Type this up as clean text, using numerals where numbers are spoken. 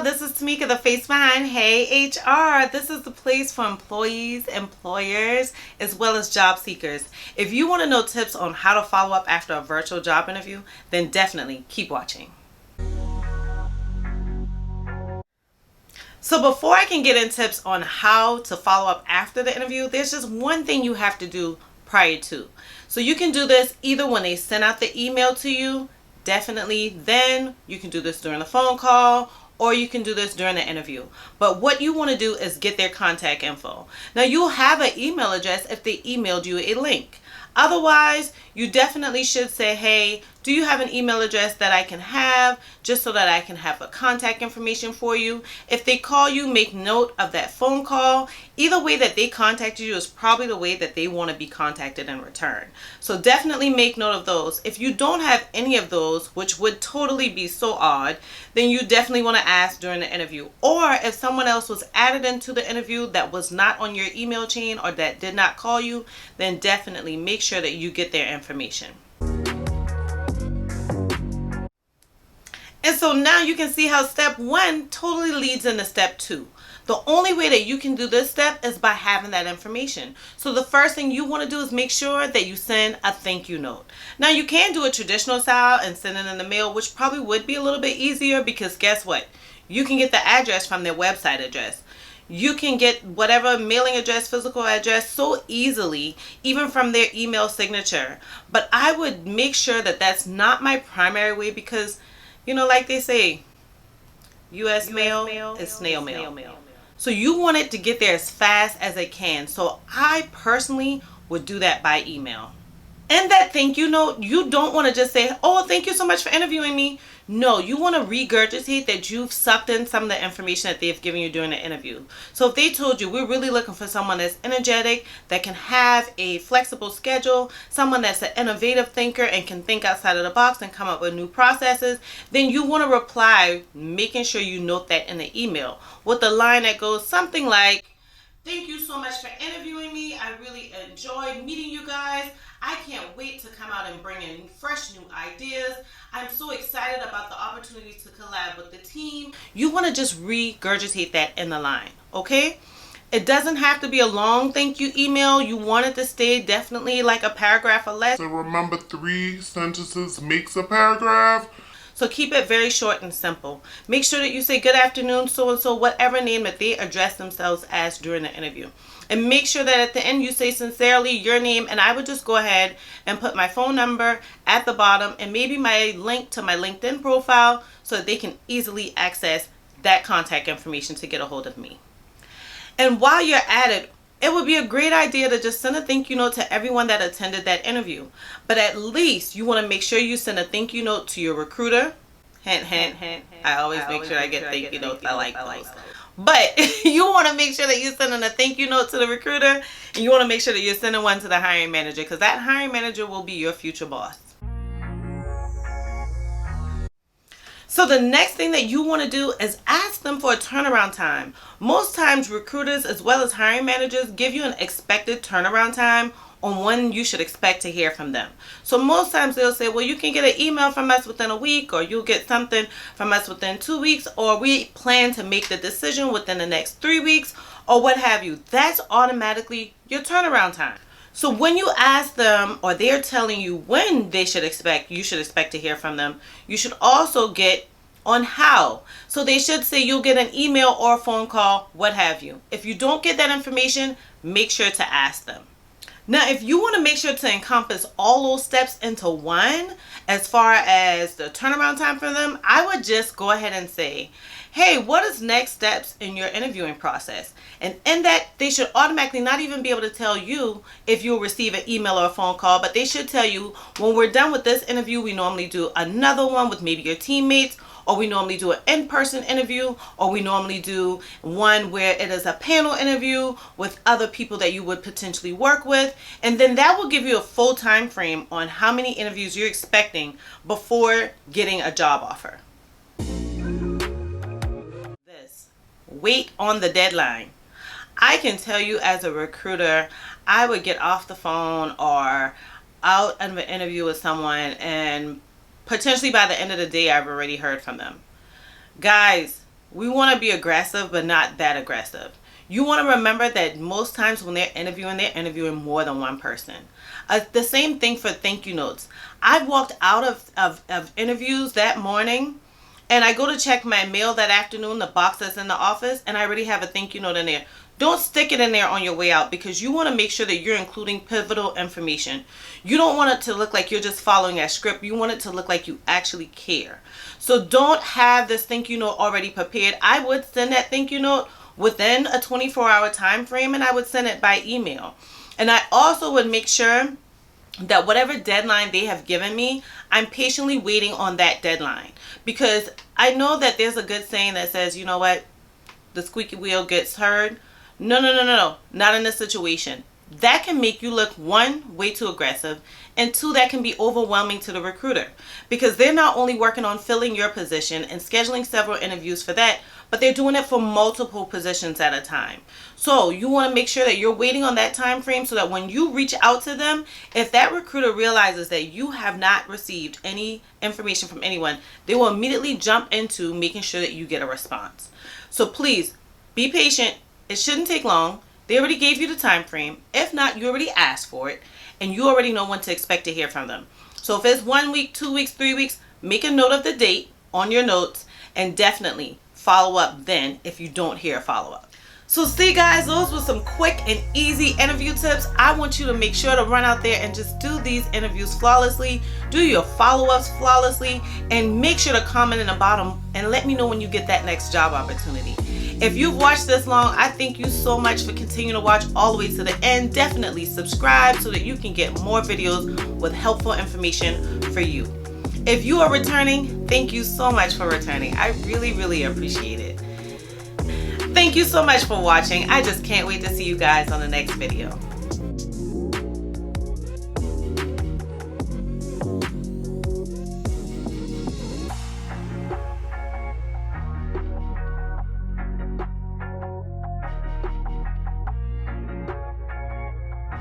this is Tamika, the face behind Hey HR. This is the place for employees, employers, as well as job seekers. If you want to know tips on how to follow up after a virtual job interview, then definitely keep watching. So before I can get in tips on how to follow up after the interview, there's just one thing you have to do prior to. So you can do this either when they send out the email to you, definitely, then you can do this during the phone call, or you can do this during the interview. But what you want to do is get their contact info. Now you'll have an email address if they emailed you a link. Otherwise, you definitely should say, hey, do you have an email address that I can have just so that I can have the contact information for you? If they call you, make note of that phone call. Either way that they contacted you is probably the way that they want to be contacted in return. So definitely make note of those. If you don't have any of those, which would totally be so odd, then you definitely want to ask during the interview. Or if someone else was added into the interview that was not on your email chain or that did not call you, then definitely make sure that you get their information. And so now you can see how step 1 totally leads into step 2. The only way that you can do this step is by having that information. So the first thing you want to do is make sure that you send a thank you note. Now you can do a traditional style and send it in the mail, which probably would be a little bit easier because guess what? You can get the address from their website address. You can get whatever mailing address, physical address so easily, even from their email signature. But I would make sure that that's not my primary way because, you know, like they say, US mail is snail mail. So you want it to get there as fast as it can. So I personally would do that by email. And that thank you note, you don't want to just say, oh, thank you so much for interviewing me. No, you want to regurgitate that you've sucked in some of the information that they've given you during the interview. So if they told you, we're really looking for someone that's energetic, that can have a flexible schedule, someone that's an innovative thinker and can think outside of the box and come up with new processes, then you want to reply, making sure you note that in the email with a line that goes something like, thank you so much for interviewing me. I really enjoyed meeting you guys. I can't wait to come out and bring in fresh new ideas. I'm so excited about the opportunity to collab with the team. You want to just regurgitate that in the line, okay? It doesn't have to be a long thank you email. You want it to stay definitely like a paragraph or less. So remember, 3 sentences makes a paragraph. So keep it very short and simple. Make sure that you say good afternoon, so-and-so, whatever name that they address themselves as during the interview. And make sure that at the end you say sincerely your name, and I would just go ahead and put my phone number at the bottom and maybe my link to my LinkedIn profile so that they can easily access that contact information to get a hold of me. And while you're at it, it would be a great idea to just send a thank you note to everyone that attended that interview. But at least you want to make sure you send a thank you note to your recruiter. Hint, hint, hint. I always make sure I get thank you notes. I like those. But you want to make sure that you're sending a thank you note to the recruiter, and you want to make sure that you're sending one to the hiring manager, because that hiring manager will be your future boss. So the next thing that you want to do is ask them for a turnaround time. Most times recruiters as well as hiring managers give you an expected turnaround time on when you should expect to hear from them. So most times they'll say, well, you can get an email from us within a week, or you'll get something from us within 2 weeks, or we plan to make the decision within the next 3 weeks, or what have you. That's automatically your turnaround time. So when you ask them, or they're telling you when you should expect to hear from them, you should also get on how. So they should say you'll get an email or a phone call, what have you. If you don't get that information, make sure to ask them. Now, if you want to make sure to encompass all those steps into one, as far as the turnaround time for them, I would just go ahead and say, hey, what is next steps in your interviewing process? And in that, they should automatically not even be able to tell you if you'll receive an email or a phone call, but they should tell you, when we're done with this interview, we normally do another one with maybe your teammates, or we normally do an in-person interview, or we normally do one where it is a panel interview with other people that you would potentially work with. And then that will give you a full time frame on how many interviews you're expecting before getting a job offer. Wait on the deadline. I can tell you as a recruiter, I would get off the phone or out of an interview with someone, and potentially by the end of the day I've already heard from them. Guys, We want to be aggressive, but not that aggressive. You want to remember that most times when they're interviewing more than one person. The same thing for thank you notes. I walked out of interviews that morning, and I go to check my mail that afternoon, the box that's in the office, and I already have a thank you note in there. Don't stick it in there on your way out, because you want to make sure that you're including pivotal information. You don't want it to look like you're just following a script. You want it to look like you actually care. So don't have this thank you note already prepared. I would send that thank you note within a 24-hour time frame, and I would send it by email. And I also would make sure that whatever deadline they have given me, I'm patiently waiting on that deadline. Because I know that there's a good saying that says, you know what, the squeaky wheel gets heard. No, not in this situation. That can make you look, one, way too aggressive, and two, that can be overwhelming to the recruiter, because they're not only working on filling your position and scheduling several interviews for that, but they're doing it for multiple positions at a time. So you want to make sure that you're waiting on that time frame, so that when you reach out to them, if that recruiter realizes that you have not received any information from anyone, they will immediately jump into making sure that you get a response. So please be patient. It shouldn't take long. They already gave you the time frame. If not, you already asked for it, and you already know when to expect to hear from them. So if it's 1 week, 2 weeks, 3 weeks, make a note of the date on your notes, and definitely follow up then if you don't hear a follow-up. So see, guys, those were some quick and easy interview tips. I want you to make sure to run out there and just do these interviews flawlessly, do your follow-ups flawlessly, and make sure to comment in the bottom and let me know when you get that next job opportunity. If you've watched this long, I thank you so much for continuing to watch all the way to the end. Definitely subscribe so that you can get more videos with helpful information for you. If you are returning, thank you so much for returning. I really, really appreciate it. Thank you so much for watching. I just can't wait to see you guys on the next video.